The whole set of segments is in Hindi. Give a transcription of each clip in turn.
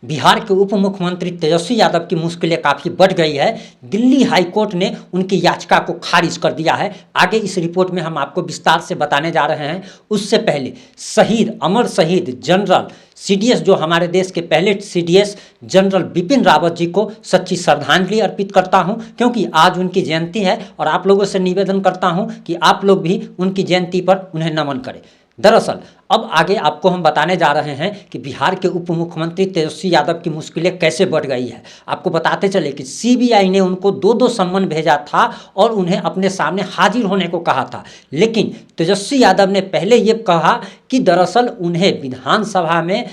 बिहार के उप मुख्यमंत्री तेजस्वी यादव की मुश्किलें काफ़ी बढ़ गई है। दिल्ली हाई कोर्ट ने उनकी याचिका को खारिज कर दिया है। आगे इस रिपोर्ट में हम आपको विस्तार से बताने जा रहे हैं। उससे पहले शहीद अमर शहीद जनरल सीडीएस जो हमारे देश के पहले सीडीएस जनरल बिपिन रावत जी को सच्ची श्रद्धांजलि अर्पित करता हूं, क्योंकि आज उनकी जयंती है और आप लोगों से निवेदन करता हूं कि आप लोग भी उनकी जयंती पर उन्हें नमन करें। दरअसल अब आगे आपको हम बताने जा रहे हैं कि बिहार के उप मुख्यमंत्री तेजस्वी यादव की मुश्किलें कैसे बढ़ गई है। आपको बताते चले कि सीबीआई ने उनको दो सम्मन भेजा था और उन्हें अपने सामने हाजिर होने को कहा था, लेकिन तेजस्वी यादव ने पहले ये कहा कि दरअसल उन्हें विधानसभा में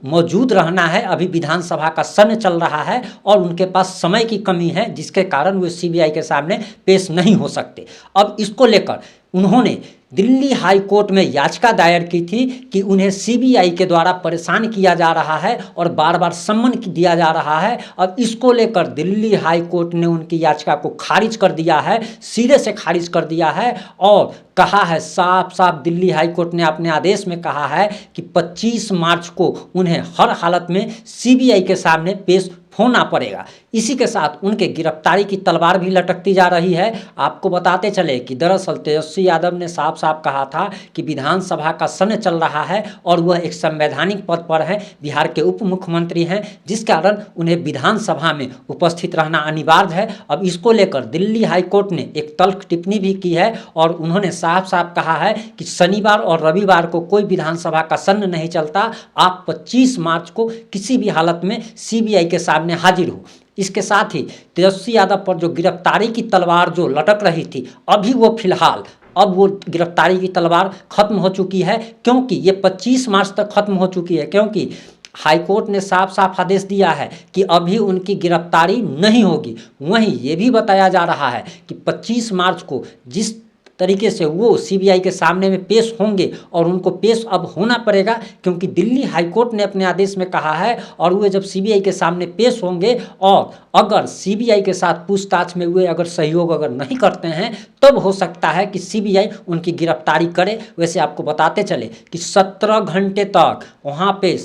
मौजूद रहना है। अभी विधानसभा का सत्र चल रहा है और उनके पास समय की कमी है, जिसके कारण वे सीबीआई के सामने पेश नहीं हो सकते। अब इसको लेकर उन्होंने दिल्ली हाई कोर्ट में याचिका दायर की थी कि उन्हें सीबीआई के द्वारा परेशान किया जा रहा है और बार बार सम्मन दिया जा रहा है। अब इसको लेकर दिल्ली हाई कोर्ट ने उनकी याचिका को खारिज कर दिया है, सिरे से खारिज कर दिया है और कहा है, साफ साफ दिल्ली हाई कोर्ट ने अपने आदेश में कहा है कि 25 मार्च को उन्हें हर हालत में सीबीआई के सामने पेश होना पड़ेगा। इसी के साथ उनके गिरफ्तारी की तलवार भी लटकती जा रही है। आपको बताते चले कि दरअसल तेजस्वी यादव ने साफ साफ कहा था कि विधानसभा का सत्र चल रहा है और वह एक संवैधानिक पद पर है, बिहार के उप मुख्यमंत्री हैं, जिस कारण उन्हें विधानसभा में उपस्थित रहना अनिवार्य है। अब इसको लेकर दिल्ली हाई कोर्ट ने एक तल्ख टिप्पणी भी की है और उन्होंने साफ साफ कहा है कि शनिवार और रविवार को कोई विधानसभा का सत्र नहीं चलता। आप 25 मार्च को किसी भी हालत में सीबीआई के सामने हाजिर हो। इसके साथ ही तेजस्वी यादव पर जो गिरफ्तारी की तलवार जो लटक रही थी, अभी वो फिलहाल अब वो गिरफ्तारी की तलवार खत्म हो चुकी है, क्योंकि ये 25 मार्च तक खत्म हो चुकी है, क्योंकि हाईकोर्ट ने साफ साफ आदेश दिया है कि अभी उनकी गिरफ्तारी नहीं होगी। वहीं ये भी बताया जा रहा है कि 25 मार्च को जिस तरीके से वो सीबीआई के सामने में पेश होंगे और उनको पेश अब होना पड़ेगा, क्योंकि दिल्ली हाईकोर्ट ने अपने आदेश में कहा है और वे जब सीबीआई के सामने पेश होंगे और अगर सीबीआई के साथ पूछताछ में वे अगर सहयोग अगर नहीं करते हैं, तब हो सकता है कि सीबीआई उनकी गिरफ्तारी करे। वैसे आपको बताते चले कि 17 घंटे तक वहाँ पे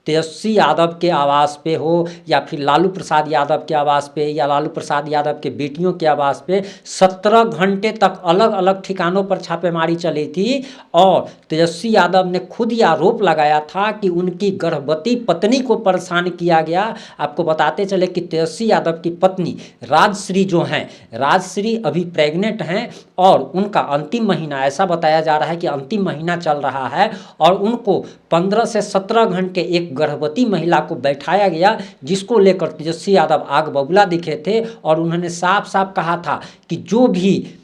तेजस्वी यादव के आवास पे हो या फिर लालू प्रसाद यादव के आवास पे या लालू प्रसाद यादव के बेटियों के आवास पे 17 घंटे तक अलग अलग ठिकानों पर छापेमारी चली थी और तेजस्वी यादव ने खुद ये आरोप लगाया था कि उनकी गर्भवती पत्नी को परेशान किया गया। आपको बताते चले कि तेजस्वी यादव की पत्नी राजश्री जो हैं, राजश्री अभी प्रेग्नेंट हैं और उनका अंतिम महीना, ऐसा बताया जा रहा है कि अंतिम महीना चल रहा है और उनको 15 से 17 घंटे एक गर्भवती महिला को बैठाया गया, जिसको लेकर तेजस्वी यादव आग बबूला दिखे थे और उन्होंने साफ साफ कहा था कि जो भी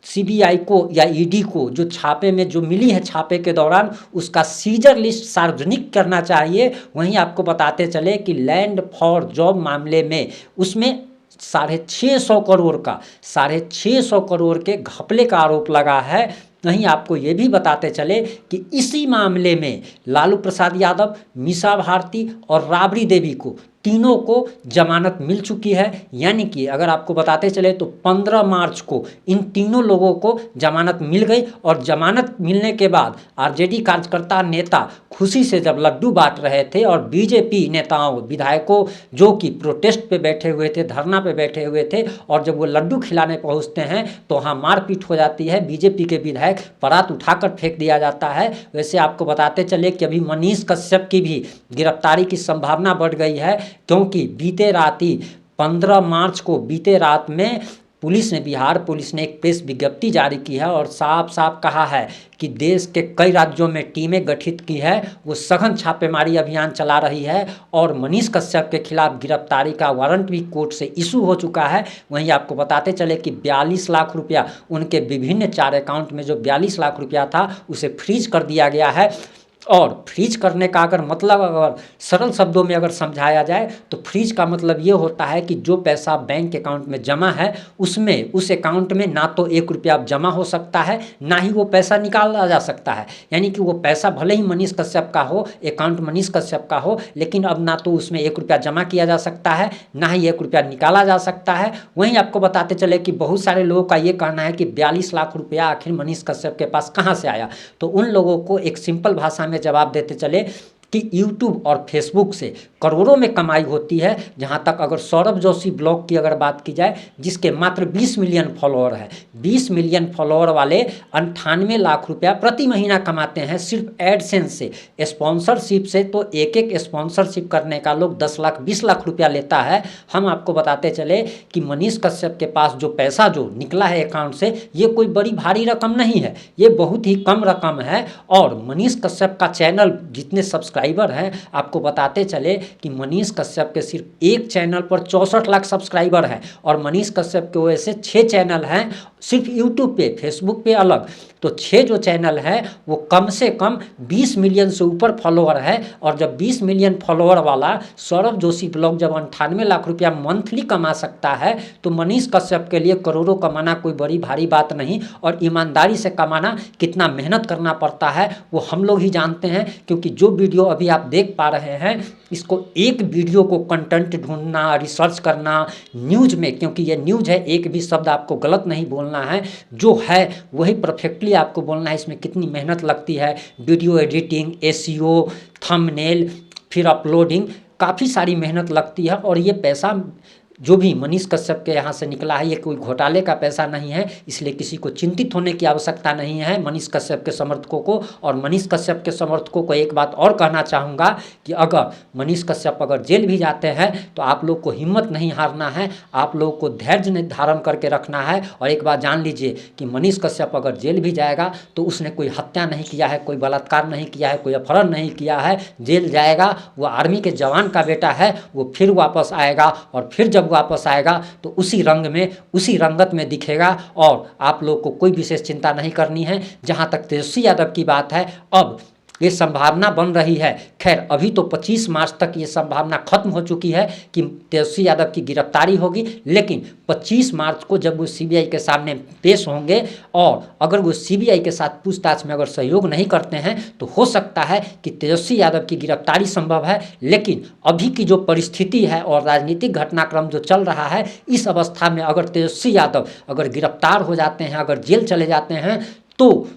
सीबीआई को या ईडी को जो छापे में जो मिली है छापे के दौरान, उसका सीजर लिस्ट सार्वजनिक करना चाहिए। वहीं आपको बताते चले कि लैंड फॉर जॉब मामले में उसमें 650 करोड़ के घपले का आरोप लगा है। वहीं आपको ये भी बताते चले कि इसी मामले में लालू प्रसाद यादव, मीसा भारती और राबड़ी देवी को तीनों को जमानत मिल चुकी है। यानी कि अगर आपको बताते चले तो 15 मार्च को इन तीनों लोगों को जमानत मिल गई और जमानत मिलने के बाद आरजेडी कार्यकर्ता नेता खुशी से जब लड्डू बांट रहे थे और बीजेपी नेताओं विधायकों जो कि प्रोटेस्ट पे बैठे हुए थे, धरना पे बैठे हुए थे, और जब वो लड्डू खिलाने पहुंचते हैं तो वहाँ मारपीट हो जाती है, बीजेपी के विधायक परात उठाकर फेंक दिया जाता है। वैसे आपको बताते चले कि अभी मनीष कश्यप की भी गिरफ्तारी की संभावना बढ़ गई है, क्योंकि बीते रात ही 15 मार्च को बीते रात में बिहार पुलिस ने एक प्रेस विज्ञप्ति जारी की है और साफ साफ कहा है कि देश के कई राज्यों में टीमें गठित की है, वो सघन छापेमारी अभियान चला रही है और मनीष कश्यप के खिलाफ गिरफ्तारी का वारंट भी कोर्ट से इशू हो चुका है। वहीं आपको बताते चले कि 42 लाख रुपया उनके विभिन्न 4 अकाउंट में जो 42 लाख रुपया था उसे फ्रीज कर दिया गया है। और फ्रीज करने का अगर मतलब अगर सरल शब्दों में अगर समझाया जाए तो फ्रीज का मतलब ये होता है कि जो पैसा बैंक अकाउंट में जमा है उसमें उस अकाउंट में ना तो 1 रुपया जमा हो सकता है, ना ही वो पैसा निकाला जा सकता है। यानी कि वो पैसा भले ही मनीष कश्यप का हो, अकाउंट मनीष कश्यप का हो, लेकिन अब ना तो उसमें 1 रुपया जमा किया जा सकता है, ना ही 1 रुपया निकाला जा सकता है। वहीं आपको बताते चले कि बहुत सारे लोगों का ये कहना है कि 42 लाख रुपया आखिर मनीष कश्यप के पास कहाँ से आया। तो उन लोगों को एक सिंपल भाषा में जवाब देते चले कि यूट्यूब और फेसबुक से करोड़ों में कमाई होती है। जहां तक अगर सौरभ जोशी ब्लॉग की अगर बात की जाए, जिसके मात्र 20 मिलियन फॉलोअर है, 20 मिलियन फॉलोअर वाले 98 लाख रुपया प्रति महीना कमाते हैं सिर्फ एडसेंस से। स्पॉन्सरशिप से तो एक एक स्पॉन्सरशिप करने का लोग 10 लाख 20 लाख रुपया लेता है। हम आपको बताते चले कि मनीष कश्यप के पास जो पैसा जो निकला है अकाउंट से, ये कोई बड़ी भारी रकम नहीं है, ये बहुत ही कम रकम है। और मनीष कश्यप का चैनल जितने सब्सक्राइबर हैं, आपको बताते चले कि मनीष कश्यप के सिर्फ एक चैनल पर 64 लाख सब्सक्राइबर हैं। और मनीष कश्यप के वैसे 6 चैनल हैं सिर्फ यूट्यूब पे, फेसबुक पे अलग। तो 6 जो चैनल है वो कम से कम 20 मिलियन से ऊपर फॉलोअर है। और जब 20 मिलियन फॉलोअर वाला सौरभ जोशी ब्लॉग जब 98 लाख रुपया मंथली कमा सकता है, तो मनीष कश्यप के लिए करोड़ों कमाना कोई बड़ी भारी बात नहीं। और ईमानदारी से कमाना, कितना मेहनत करना पड़ता है, वो हम लोग ही जानते हैं। क्योंकि जो वीडियो अभी आप देख पा रहे हैं, इसको एक वीडियो को कंटेंट ढूंढना, रिसर्च करना न्यूज़ में, क्योंकि ये न्यूज़ है, एक भी शब्द आपको गलत नहीं बोलना है, जो है वही परफेक्टली आपको बोलना है। इसमें कितनी मेहनत लगती है, वीडियो एडिटिंग, एसईओ, थंबनेल, फिर अपलोडिंग, काफ़ी सारी मेहनत लगती है। और ये पैसा जो भी मनीष कश्यप के यहाँ से निकला है, ये कोई घोटाले का पैसा नहीं है, इसलिए किसी को चिंतित होने की आवश्यकता नहीं है मनीष कश्यप के समर्थकों को। और मनीष कश्यप के समर्थकों को एक बात और कहना चाहूँगा कि अगर मनीष कश्यप अगर जेल भी जाते हैं तो आप लोग को हिम्मत नहीं हारना है, आप लोग को धैर्य धारण करके रखना है। और एक बात जान लीजिए कि मनीष कश्यप अगर जेल भी जाएगा तो उसने कोई हत्या नहीं किया है, कोई बलात्कार नहीं किया है, कोई अपहरण नहीं किया है। जेल जाएगा, वो आर्मी के जवान का बेटा है, वो फिर वापस आएगा और फिर जब वापस आएगा तो उसी रंग में, उसी रंगत में दिखेगा। और आप लोग को कोई विशेष चिंता नहीं करनी है। जहां तक तेजस्वी यादव की बात है, अब ये संभावना बन रही है, खैर अभी तो 25 मार्च तक ये संभावना खत्म हो चुकी है कि तेजस्वी यादव की गिरफ्तारी होगी, लेकिन 25 मार्च को जब वो सीबीआई के सामने पेश होंगे और अगर वो सीबीआई के साथ पूछताछ में अगर सहयोग नहीं करते हैं तो हो सकता है कि तेजस्वी यादव की गिरफ्तारी संभव है। लेकिन अभी की जो परिस्थिति है और राजनीतिक घटनाक्रम जो चल रहा है, इस अवस्था में अगर तेजस्वी यादव अगर गिरफ्तार हो जाते हैं, अगर जेल चले जाते हैं, तो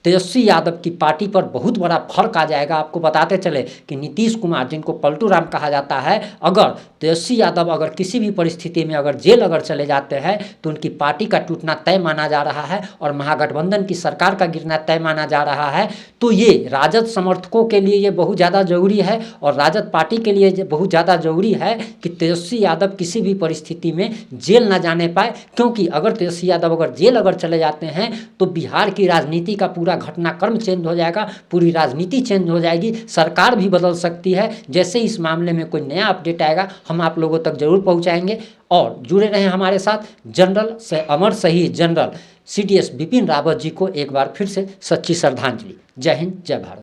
तेजस्वी यादव की पार्टी पर बहुत बड़ा फर्क आ जाएगा। आपको बताते चले कि नीतीश कुमार, जिनको पलटू राम कहा जाता है, अगर तेजस्वी यादव अगर किसी भी परिस्थिति में अगर जेल अगर चले जाते हैं तो उनकी पार्टी का टूटना तय माना जा रहा है और महागठबंधन की सरकार का गिरना तय माना जा रहा है। तो ये राजद समर्थकों के लिए ये बहुत ज़्यादा जरूरी है और राजद पार्टी के लिए बहुत ज़्यादा जरूरी है कि तेजस्वी यादव किसी भी परिस्थिति में जेल ना जाने पाए। क्योंकि अगर तेजस्वी यादव अगर जेल अगर चले जाते हैं तो बिहार की राजनीति का पूरा घटनाक्रम चेंज हो जाएगा, पूरी राजनीति चेंज हो जाएगी, सरकार भी बदल सकती है। जैसे इस मामले में कोई नया अपडेट आएगा हम आप लोगों तक जरूर पहुंचाएंगे। और जुड़े रहें हमारे साथ। जनरल से अमर शहीद जनरल CDS बिपिन रावत जी को एक बार फिर से सच्ची श्रद्धांजलि। जय हिंद, जय भारत।